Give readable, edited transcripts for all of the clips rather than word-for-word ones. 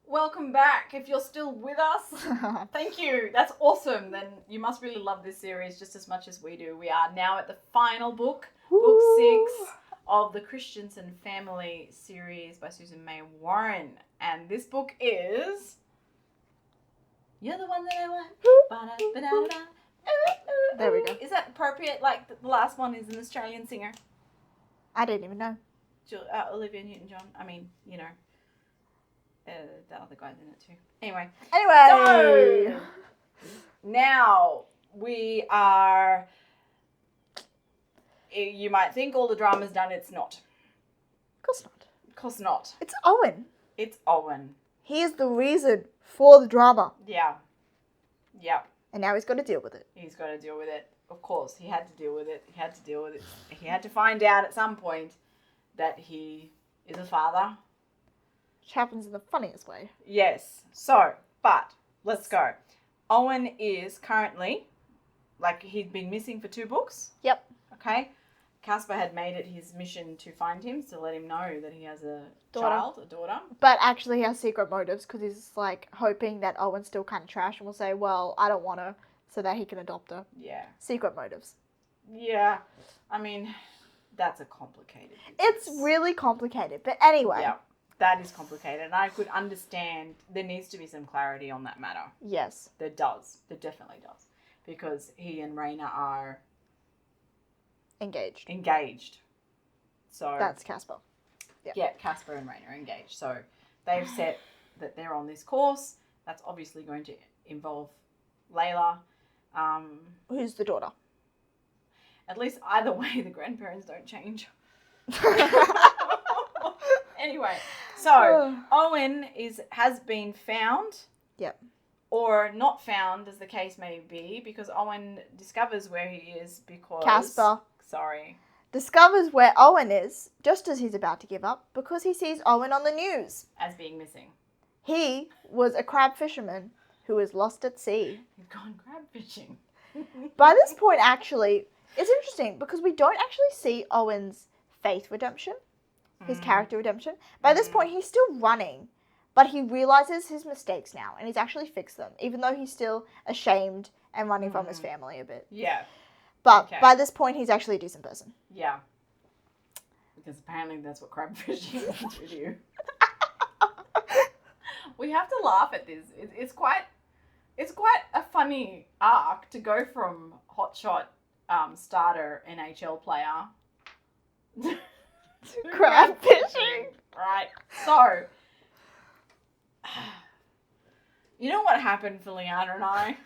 Welcome back. If you're still with us, thank you. That's awesome. Then you must really love this series just as much as we do. We are now at the final book, book 6 of the Christiansen Family Series by Susan May Warren. And this book is You're the One That I Want. There we go. Is that appropriate? Like the last one is an Australian singer. I didn't even know. Olivia Newton-John. I mean, you know. That other guy's in it too. Anyway. So, now we are... You might think all the drama's done. It's not. Of course not. Of course not. It's Owen. It's Owen. He is the reason for the drama. Yeah. Yeah. And now he's got to deal with it. He's got to deal with it. Of course, he had to deal with it. He had to deal with it. He had to find out at some point that he is a father. Which happens in the funniest way. Yes. So, but let's go. Owen is currently, he'd been missing for 2 books. Yep. Okay. Casper had made it his mission to find him, to let him know that he has a daughter. But actually he has secret motives because he's hoping that Owen's still kind of trash and will say, well, I don't want her, so that he can adopt her. Yeah. Secret motives. Yeah. I mean, that's a complicated business. It's really complicated. But anyway. Yeah. That is complicated, and I could understand there needs to be some clarity on that matter. Yes. There does. There definitely does. Because he and Raina are... Engaged. So... That's Casper. Yep. Yeah, Casper and Raina are engaged. So they've said that they're on this course. That's obviously going to involve Layla. Who's the daughter? At least either way, the grandparents don't change. Anyway, so Owen has been found. Yep. Or not found, as the case may be, because Owen discovers where he is because... Casper. Sorry. Discovers where Owen is just as he's about to give up because he sees Owen on the news. As being missing. He was a crab fisherman who was lost at sea. He'd gone crab fishing. By this point, actually, it's interesting because we don't actually see Owen's faith redemption. His character redemption. By this point, he's still running, but he realizes his mistakes now, and he's actually fixed them, even though he's still ashamed and running from his family a bit. Yeah. But by this point, he's actually a decent person. Yeah. Because apparently that's what crab fishing does with you. We have to laugh at this. It's quite a funny arc to go from hotshot starter NHL player Crab fishing. Right. So, you know what happened for Leanna and I?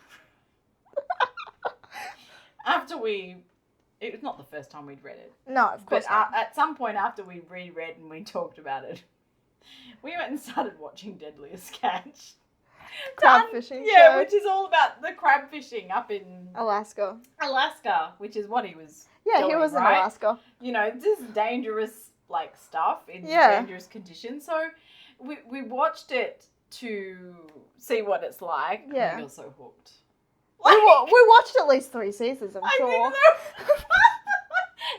After it was not the first time we'd read it. No, of course but not. At some point after we reread and we talked about it, we went and started watching Deadliest Catch. Crab fishing Yeah, show. which is all about the crab fishing up in Alaska, which is what he was he doing, was in right? Alaska. You know, this is dangerous, stuff in dangerous conditions. So we watched it to see what it's like. Yeah. We got so hooked. We watched at least 3 seasons, I'm sure.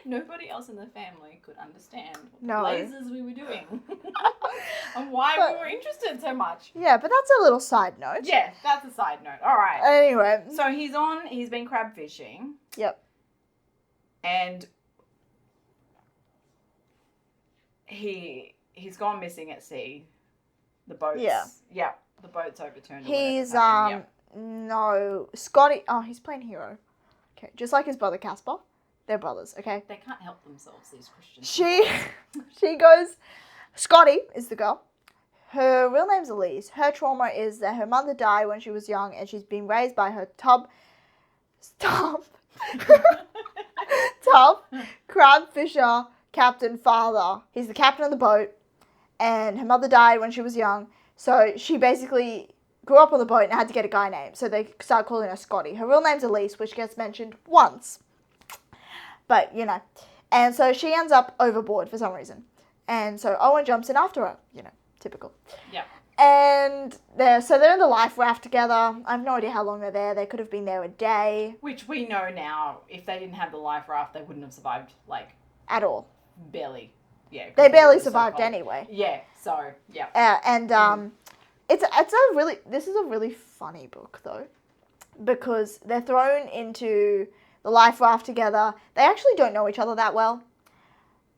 Nobody else in the family could understand what No. lasers we were doing and why we were interested so much. Yeah, but that's a little side note. Yeah, that's a side note. All right. Anyway. So he's been crab fishing. Yep. And he's gone missing at sea. The boat's... Yeah, the boat's overturned. He's, no, Scotty, he's playing hero. Okay, just like his brother Casper. They're brothers, okay? They can't help themselves, these Christians. She goes, Scotty is the girl. Her real name's Elise. Her trauma is that her mother died when she was young and she's been raised by her tub crab fisher captain father. He's the captain of the boat and her mother died when she was young. So she basically grew up on the boat and had to get a guy name. So they started calling her Scotty. Her real name's Elise, which gets mentioned once. But, you know. And so she ends up overboard for some reason. And so Owen jumps in after her. You know, typical. Yeah. And they're in the life raft together. I have no idea how long they're there. They could have been there a day. Which we know now, if they didn't have the life raft, they wouldn't have survived, at all. Barely. Yeah. They barely survived anyway. Yeah, so, yeah. This is a really funny book though, because they're thrown into the life raft together. They actually don't know each other that well.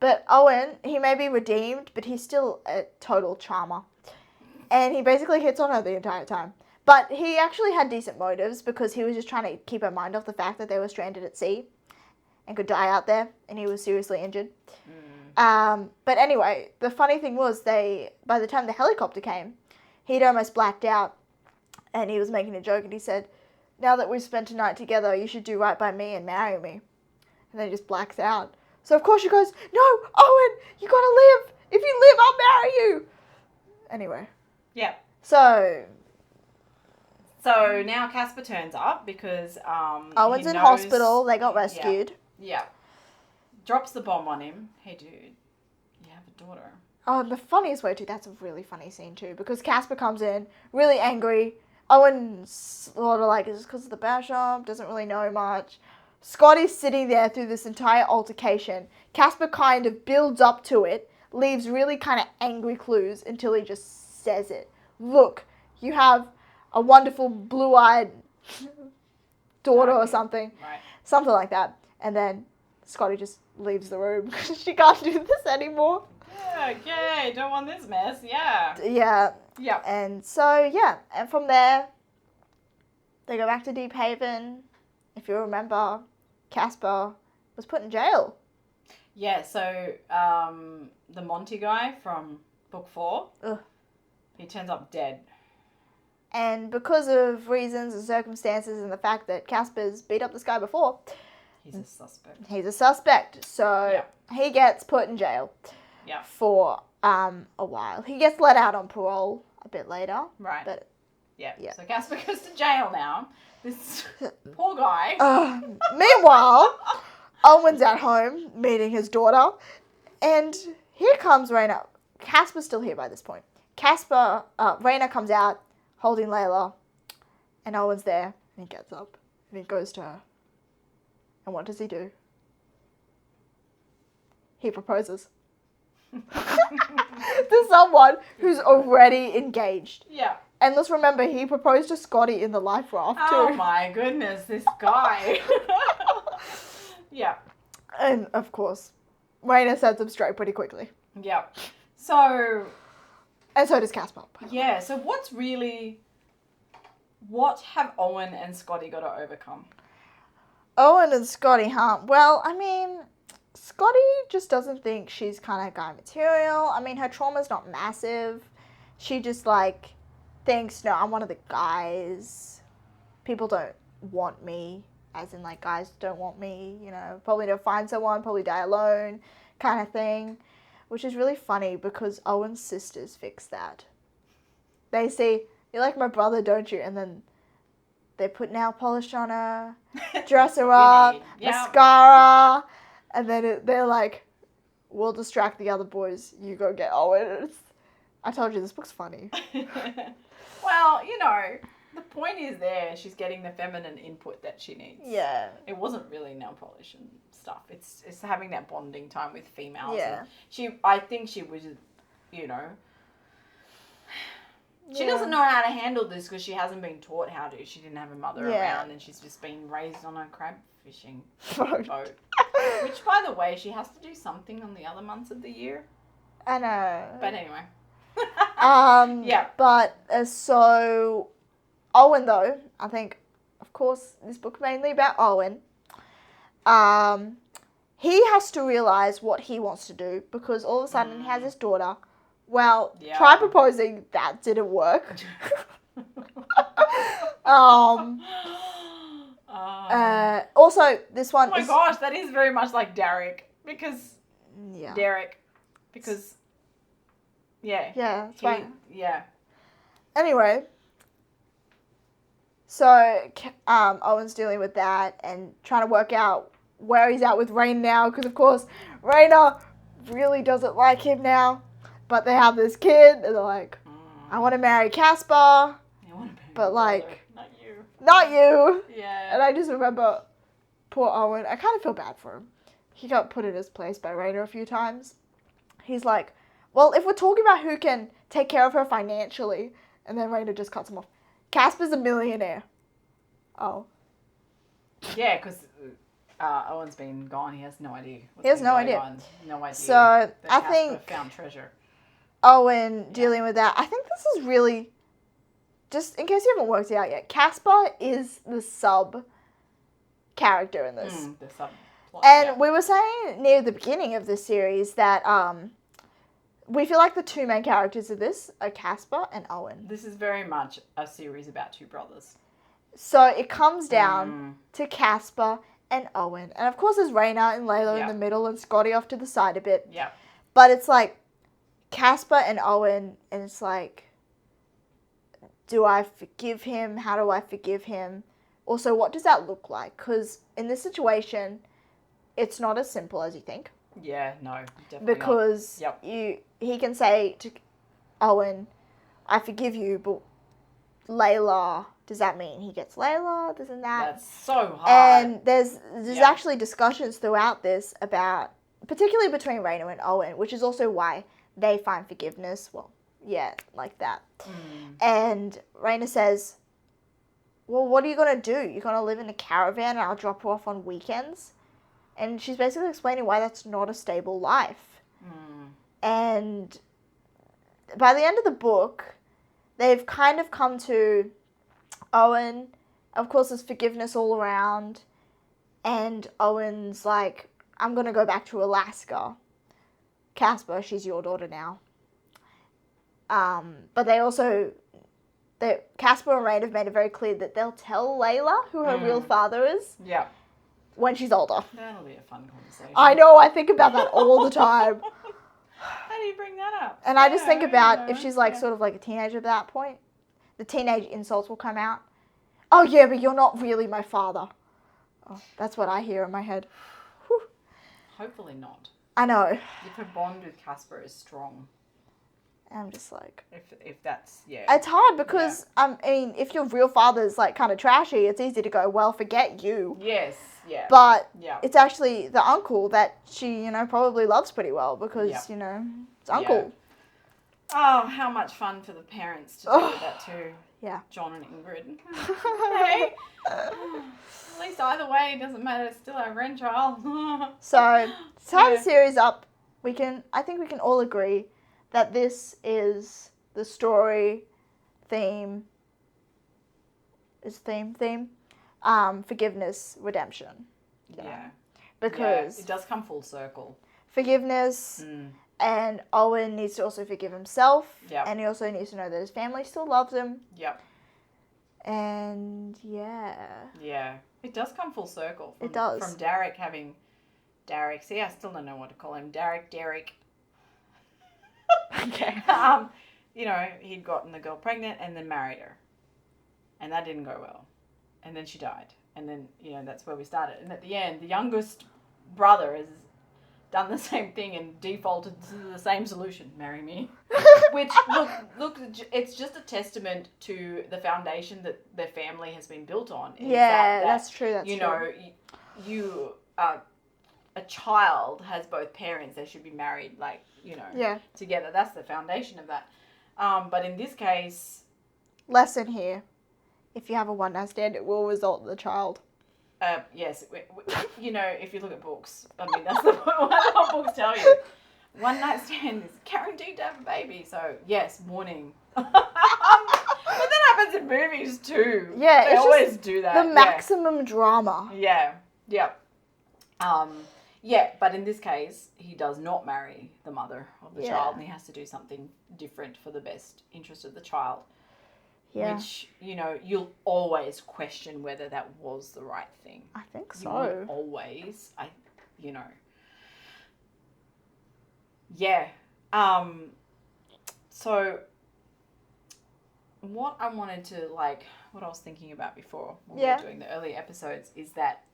But Owen, he may be redeemed, but he's still a total charmer. And he basically hits on her the entire time. But he actually had decent motives because he was just trying to keep her mind off the fact that they were stranded at sea and could die out there, and he was seriously injured. But anyway, the funny thing was by the time the helicopter came, he'd almost blacked out, and he was making a joke, and he said, "Now that we've spent a night together, you should do right by me and marry me." And then he just blacks out. So of course she goes, "No, Owen, you gotta live. If you live, I'll marry you." Anyway. Yeah. So now Casper turns up because Owen's in hospital. They got rescued. Yeah. Drops the bomb on him. "Hey, dude, you have a daughter." Oh, the funniest way too. That's a really funny scene too, because Casper comes in really angry. Owen's sort of like, "Is this because of the bash up?" Doesn't really know much. Scotty's sitting there through this entire altercation. Casper kind of builds up to it, leaves really kind of angry clues until he just says it. "Look, you have a wonderful blue-eyed daughter or something." Right. Something like that. And then Scotty just leaves the room. She can't do this anymore. Yeah, okay, don't want this mess. Yeah. Yeah. Yeah. And so, yeah. And from there, they go back to Deep Haven. If you remember, Casper was put in jail. Yeah, so the Monty guy from book 4, he turns up dead. And because of reasons and circumstances and the fact that Casper's beat up this guy before, he's a suspect. He's a suspect. So he gets put in jail for a while. He gets let out on parole a bit later. Right. But yeah. So Casper goes to jail now. This poor guy. Meanwhile, Owen's at home meeting his daughter. And here comes Raina. Casper's still here by this point. Raina comes out holding Layla. And Owen's there. And he gets up. And he goes to her. And what does he do? He proposes. To someone who's already engaged. Yeah. And let's remember, he proposed to Scotty in the life raft too. Oh my goodness, this guy. Yeah. And of course, Raina sets him straight pretty quickly. Yeah. So. And so does Casper. Yeah, so what have Owen and Scotty got to overcome? Owen and Scotty, huh? Well, I mean, Scotty just doesn't think she's kind of guy material. I mean, her trauma's not massive. She just, like, thinks, no, I'm one of the guys. People don't want me. As in, like, guys don't want me, you know. Probably don't find someone, probably die alone, kind of thing. Which is really funny because Owen's sisters fix that. They say, "You like my brother, don't you?" And then they put nail polish on her, dress her up, mascara, and then they're like, "We'll distract the other boys. You go get Owen." I told you, this book's funny. Well, you know, the point is there. She's getting the feminine input that she needs. Yeah. It wasn't really nail polish and stuff. It's having that bonding time with females. Yeah. And I think she was, you know, she doesn't know how to handle this because she hasn't been taught how to. She didn't have a mother around, and she's just been raised on a crab fishing boat. Which, by the way, she has to do something on the other months of the year. I know. But anyway. Yeah. But so Owen, though, I think, of course, this book mainly about Owen. He has to realize what he wants to do because all of a sudden he has his daughter. Well, try proposing. That didn't work. Also, this one. Oh my gosh, that is very much like Derek because. Yeah. Yeah, that's right. Yeah. Anyway, so Owen's dealing with that and trying to work out where he's at with Raina now because, of course, Raina really doesn't like him now. But they have this kid and they're like, I want to marry Casper, but like, not you. Yeah. And I just remember poor Owen. I kind of feel bad for him. He got put in his place by Raina a few times. He's like, well, if we're talking about who can take care of her financially, And then Raina just cuts him off. Casper's a millionaire. Oh. Yeah, because Owen's been gone. He has no idea. He has no idea. No idea. So, that I Casper think found treasure. Owen dealing with that. I think this is really, just in case you haven't worked it out yet, Casper is the sub character in this. The subplot. And we were saying near the beginning of this series that we feel like the two main characters of this are Casper and Owen. This is very much a series about two brothers. So it comes down to Casper and Owen. And of course there's Raina and Layla in the middle and Scotty off to the side a bit. Yeah. But it's like Casper and Owen, and it's like, do I forgive him? How do I forgive him? Also, what does that look like? Because in this situation, it's not as simple as you think. Yeah, no, definitely because not. Yep. He can say to Owen, I forgive you, but Layla, does that mean he gets Layla? Doesn't that? That's so hard. And there's actually discussions throughout this about, particularly between Raina and Owen, which is also why they find forgiveness. Well, yeah, like that. And Raina says, well, what are you going to do? You're going to live in a caravan and I'll drop you off on weekends? And she's basically explaining why that's not a stable life. And by the end of the book, they've kind of come to Owen. Of course, there's forgiveness all around. And Owen's like, I'm going to go back to Alaska. Casper, she's your daughter now. But they also... Casper and Rain have made it very clear that they'll tell Layla who her real father is. Yeah. When she's older. That'll be a fun conversation. I know, I think about that all the time. How do you bring that up? And I just think about if she's like sort of like a teenager at that point, the teenage insults will come out. Oh yeah, but you're not really my father. Oh, that's what I hear in my head. Whew. Hopefully not. I know. If her bond with Casper is strong. I'm just like... If that's, It's hard because, I mean, if your real father's like kind of trashy, it's easy to go, well, forget you. Yes, yeah. But it's actually the uncle that she, probably loves pretty well because, it's uncle. Yeah. Oh, how much fun for the parents to deal with that too. Yeah. John and Ingrid. Okay. At least either way, it doesn't matter. It's still our grandchild. So, to tie the series up, I think we can all agree that this is the story theme, forgiveness, redemption. Yeah. Because it does come full circle. Forgiveness, and Owen needs to also forgive himself, and he also needs to know that his family still loves him. Yep. And yeah, it does come full circle. It does. From Derek having see, I still don't know what to call him. Derek. Okay. He'd gotten the girl pregnant and then married her. And that didn't go well. And then she died. And then, that's where we started. And at the end, the youngest brother has done the same thing and defaulted to the same solution. Marry me. Which, look, it's just a testament to the foundation that their family has been built on. That's true. That's true. A child has both parents. They should be married, together. That's the foundation of that. But in this case... Lesson here. If you have a one-night stand, it will result in the child. Yes. If you look at books, I mean, that's what books tell you. One-night stand is guaranteed to have a baby. So, yes, warning. But that happens in movies too. Yeah, they always do that. The maximum drama. Yeah. But in this case, he does not marry the mother of the child, and he has to do something different for the best interest of the child. Yeah. Which, you'll always question whether that was the right thing. I think so. Always. Yeah. So, what I wanted to, what I was thinking about before when we were doing the early episodes is that,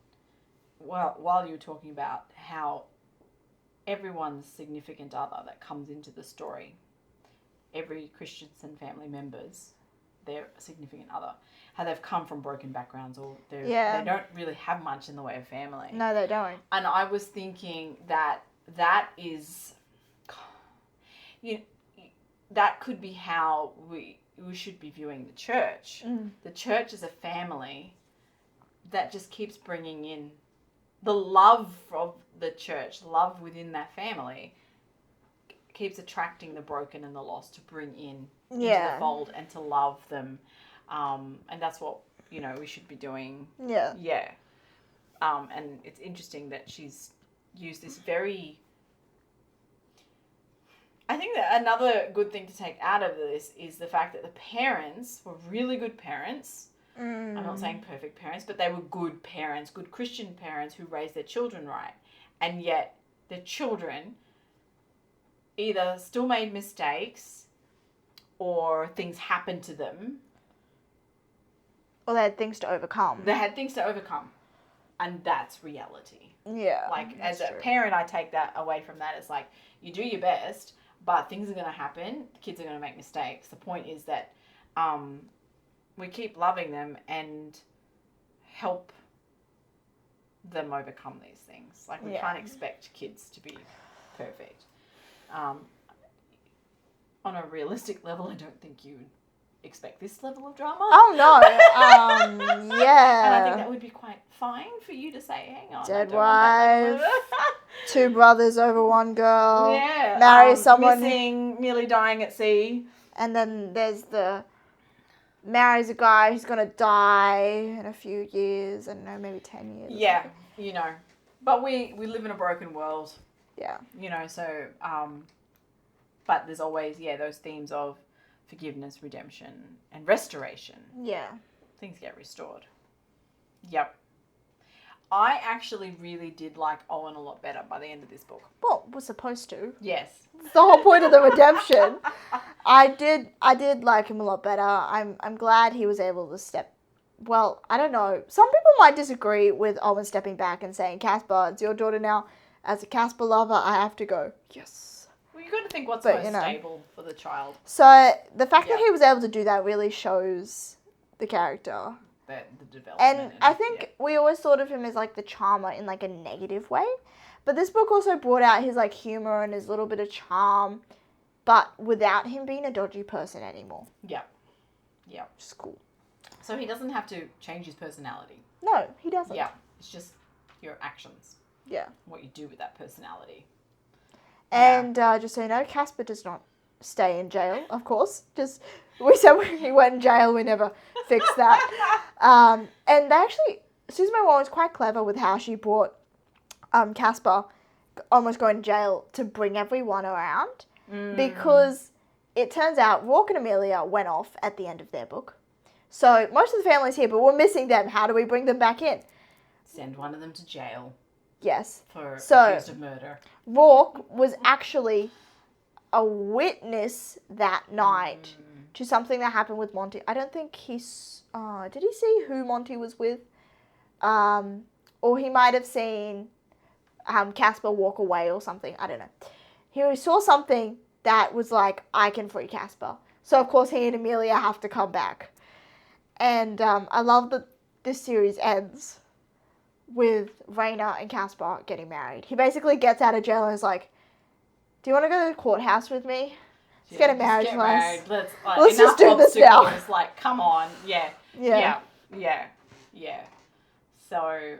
while you were talking about how everyone's significant other that comes into the story, every Christiansen family members, their significant other, how they've come from broken backgrounds or they don't really have much in the way of family. No, they don't. And I was thinking that is, that could be how we should be viewing the church. The church is a family that just keeps bringing in the love of the church, love within that family, keeps attracting the broken and the lost to bring in into the fold and to love them. And that's what, we should be doing. Yeah. Yeah. And it's interesting that she's used this very... I think that another good thing to take out of this is the fact that the parents were really good parents. I'm not saying perfect parents, but they were good parents, good Christian parents who raised their children right. And yet their children either still made mistakes or things happened to them. Or they had things to overcome. And that's reality. Yeah. Like, as a parent, I take that away from that. It's like, you do your best, but things are going to happen. Kids are going to make mistakes. The point is that we keep loving them and help them overcome these things. Like, we can't expect kids to be perfect. On a realistic level, I don't think you would expect this level of drama. Oh, no. Yeah. And I think that would be quite fine for you to say, hang on. Dead wife. 2 brothers over 1 girl. Yeah. Marry someone. Missing, nearly dying at sea. And then there's marries a guy who's going to die in a few years. I don't know, maybe 10 years. Yeah, But we live in a broken world. Yeah. So, but there's always, those themes of forgiveness, redemption, and restoration. Yeah. Things get restored. Yep. I actually really did like Owen a lot better by the end of this book. Well, we're supposed to. Yes. It's the whole point of the redemption. I did like him a lot better. I'm glad he was able to step... Well, I don't know. Some people might disagree with Owen stepping back and saying, Casper, it's your daughter now. As a Casper lover, I have to go, yes. Well, you've got to think what's most stable for the child. So the fact that he was able to do that really shows the character. The development. And I think we always thought of him as like the charmer in like a negative way. But this book also brought out his like humor and his little bit of charm, but without him being a dodgy person anymore. Yeah. Yeah. Which is cool. So he doesn't have to change his personality. No, he doesn't. Yeah. It's just your actions. Yeah. What you do with that personality. And just so you know, Casper does not stay in jail, of course. Just we said when he went in jail, we never fixed that. And they actually, Susan May Warren was quite clever with how she brought Casper almost going to jail to bring everyone around. Because it turns out Rourke and Amelia went off at the end of their book. So most of the family's here, but we're missing them. How do we bring them back in? Send one of them to jail. Yes. For accused of murder. Rourke was actually a witness that night to something that happened with Monty. I don't think did he see who Monty was with? Or he might have seen Casper walk away or something. I don't know. He saw something that was like, I can free Casper. So, of course, he and Amelia have to come back. And I love that this series ends with Raina and Casper getting married. He basically gets out of jail and is like, do you want to go to the courthouse with me? Let's get a marriage license. Let's just do this now. It's like, come on. Yeah. So,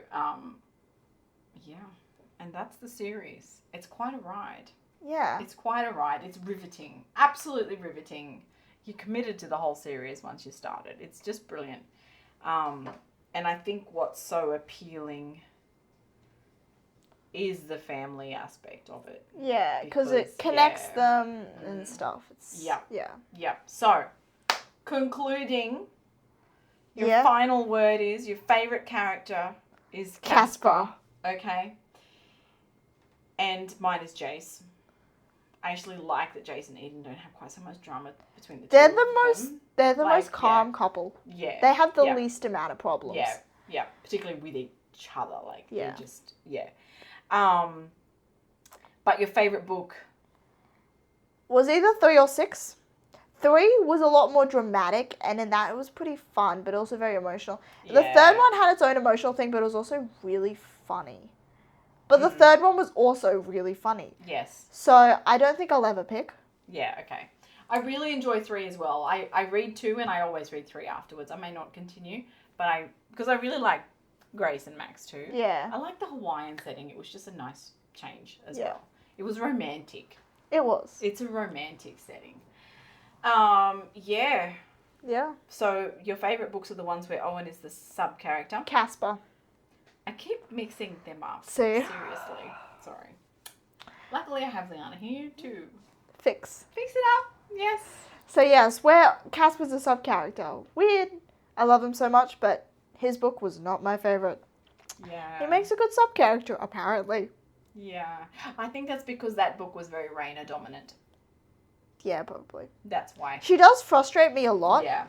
and that's the series. It's quite a ride. Yeah. It's quite a ride. It's riveting. Absolutely riveting. You're committed to the whole series once you start it. It's just brilliant. And I think what's so appealing is the family aspect of it. Yeah, because it connects them and stuff. Yeah. So, concluding, your final word is, your favourite character is Casper. Okay. And mine is Jace. I actually like that Jace and Eden don't have quite so much drama between the two. They're the most calm couple. Yeah. They have the least amount of problems. Yeah. Particularly with each other. Like, they're just, but your favourite book? Was either 3 or 6. 3 was a lot more dramatic, and in that it was pretty fun, but also very emotional. Yeah. The third one had its own emotional thing, but it was also really funny. But the third one was also really funny. Yes. So I don't think I'll ever pick. Yeah, okay. I really enjoy 3 as well. I read 2 and I always read 3 afterwards. I may not continue, but because I really like Grace and Max too. Yeah. I like the Hawaiian setting. It was just a nice change as Yeah. well. It was romantic. It was. It's a romantic setting. Yeah. Yeah. So your favourite books are the ones where Owen is the sub-character? Casper. I keep mixing them up. See? Seriously. Sorry. Luckily I have Liana here to Fix it up. Yes. So yes, where Casper's a sub-character. Weird. I love him so much, but his book was not my favourite. Yeah. He makes a good sub-character, apparently. Yeah. I think that's because that book was very Raina dominant. Yeah, probably. That's why. She does frustrate me a lot. Yeah.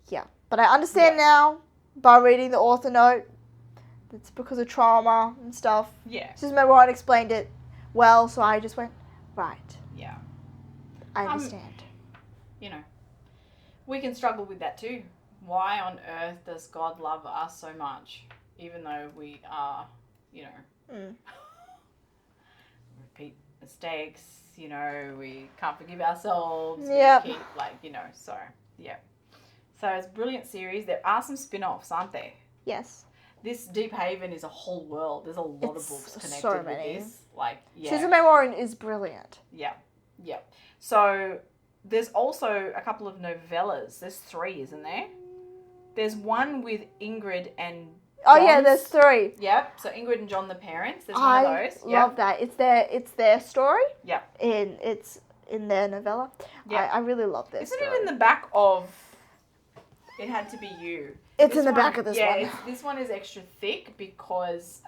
Yeah. But I understand now, by reading the author note, it's because of trauma and stuff. Yeah. Susan May Warren explained it well, so I just went, right. Yeah. I understand. You know, we can struggle with that too. Why on earth does God love us so much, even though we are, you know, repeat mistakes, you know, we can't forgive ourselves. Yep. We keep, like, you know, so, yeah. So it's a brilliant series. There are some spin-offs, aren't there? Yes. This Deep Haven is a whole world. There's a lot of books connected with this. Like, yeah. Susan May Warren is brilliant. Yeah. Yeah. So there's also a couple of novellas. There's 3, isn't there? There's one with Ingrid and Oh yeah, John's. there's 3. Yep. So Ingrid and John the parents. There's one of those. I love that. It's their story. Yep. It's in their novella. Yep. I really love this. Isn't it in the back of It Had to Be You? It's in the back of this one. Yeah, this one is extra thick because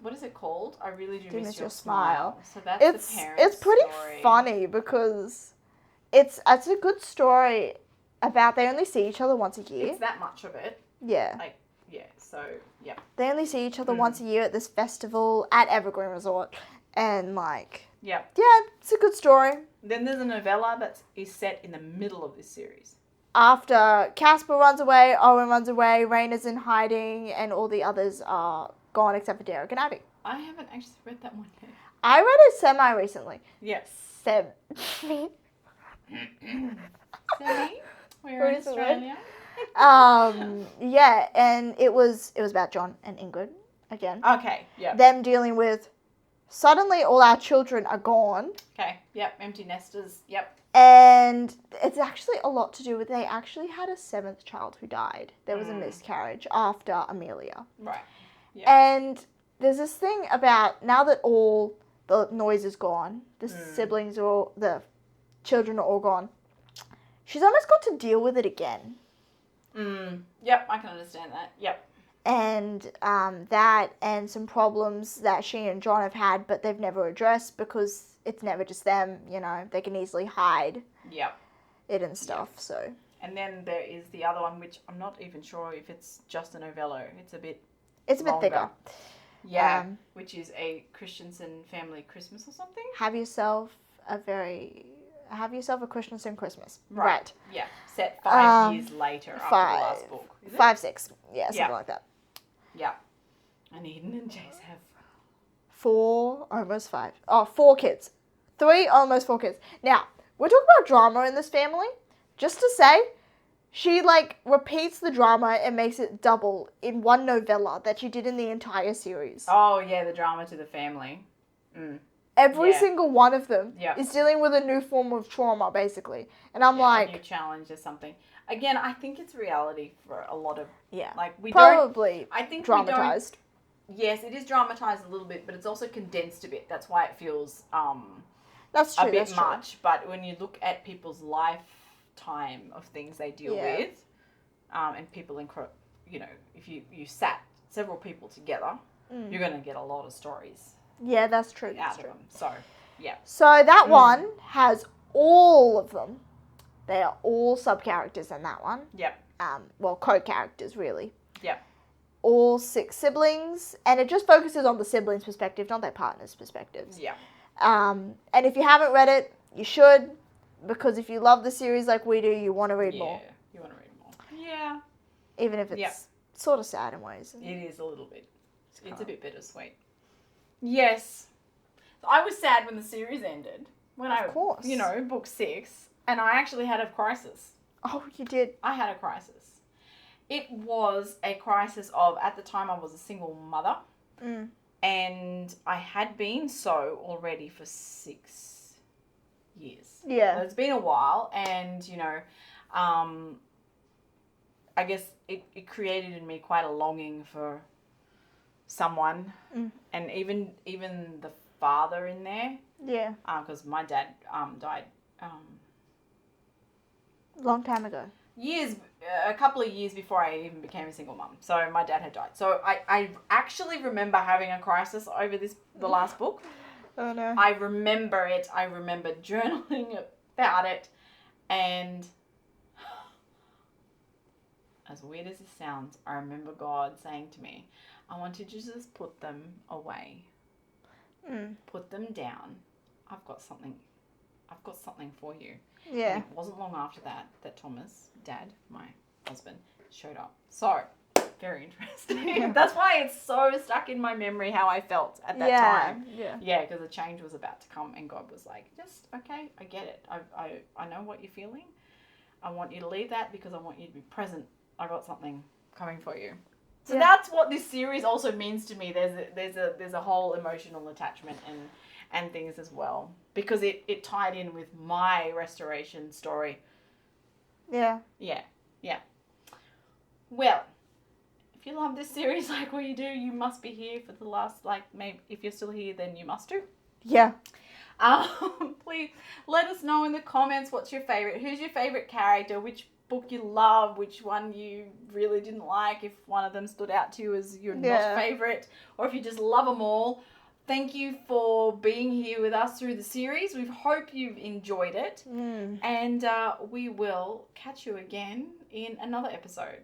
what is it called? I Really Do Miss Your Smile. So that's the parents' It's pretty story. funny because it's a good story about they only see each other once a year. It's that much of it. Yeah. Like, yeah, so, yeah. They only see each other once a year at this festival at Evergreen Resort. And, like... Yeah. Yeah, it's a good story. Then there's a novella that is set in the middle of this series. After Casper runs away, Owen runs away, Raina's in hiding, and all the others are gone except for Derek and Abby. I haven't actually read that one yet. I read it semi-recently. Yes. Semi. Semi? We're in Recently. Australia. Yeah, and it was about John and Ingrid again. Okay, yeah. Them dealing with suddenly all our children are gone. Okay, yep. Empty nesters, yep. And it's actually a lot to do with they actually had a 7th child who died. There was a miscarriage after Amelia. Right. Yep. And there's this thing about now that all the noise is gone, the siblings are all, the children are all gone, she's almost got to deal with it again. Yep, I can understand that. Yep. And that and some problems that she and John have had, but they've never addressed because it's never just them, you know. They can easily hide Yep. it and stuff, so. And then there is the other one, which I'm not even sure if it's just a novello. It's a bit It's thicker. Yeah, which is a Christiansen Family Christmas or something. Have yourself a Christiansen Christmas. Right. Yeah. Set 5 years later after the last book. Is it? 5, 6. Yeah, something like that. Yeah. And Eden and Jace have 4, almost 5. Oh, 4 kids. 3, almost 4 kids. Now, we're talking about drama in this family. Just to say, she, like, repeats the drama and makes it double in one novella that she did in the entire series. Oh, yeah, the drama to the family. Every Yeah. single one of them Yeah. is dealing with a new form of trauma, basically. And I'm A like... new challenge or something. Again, I think it's reality for a lot of... Yeah. Like, we Probably don't... I think dramatized. Yes, it is dramatized a little bit, but it's also condensed a bit. That's why it feels That's true, a bit that's true. much. But when you look at people's lifetime of things they deal with, and people, you know, if you sat several people together, you're going to get a lot of stories Yeah, that's true. out of them. So, yeah. So that one has all of them. They are all sub-characters in that one. Yep. Well, co-characters, really. Yep. All 6 siblings, and it just focuses on the siblings' perspective, not their partners' perspectives. Yeah. And if you haven't read it, you should, because if you love the series like we do, you want to read more. Yeah, you want to read more. Yeah. Even if it's sort of sad in ways. It is a little bit. It's a bit bittersweet. Yes. I was sad when the series ended. Of course. Book 6, and I actually had a crisis. Oh, you did. I had a crisis. It was a crisis of, at the time I was a single mother, and I had been so already for 6 years. Yeah. So it's been a while, and, I guess it created in me quite a longing for someone, and even the father in there. Yeah. Because my dad died Long time ago. a couple of years before I even became a single mum. So my dad had died. So I actually remember having a crisis over the last book. Oh no. I remember it. I remember journaling about it, and as weird as it sounds, I remember God saying to me, I want you to just put them away. Put them down. I've got something for you. Yeah. And it wasn't long after that Thomas, Dad, my husband, showed up. So, very interesting. That's why it's so stuck in my memory how I felt at that time. Yeah. Yeah, because a change was about to come, and God was like, just, okay, I get it. I know what you're feeling. I want you to leave that because I want you to be present. I got something coming for you. So that's what this series also means to me. There's a whole emotional attachment and things as well, because it tied in with my restoration story. Yeah. Yeah. Well, if you love this series like we do, you must be here for the last, maybe if you're still here, then you must do. Yeah. Please let us know in the comments what's your favorite. Who's your favorite character? Which book you love? Which one you really didn't like? If one of them stood out to you as your not favorite, or if you just love them all. Thank you for being here with us through the series. We hope you've enjoyed it, and we will catch you again in another episode.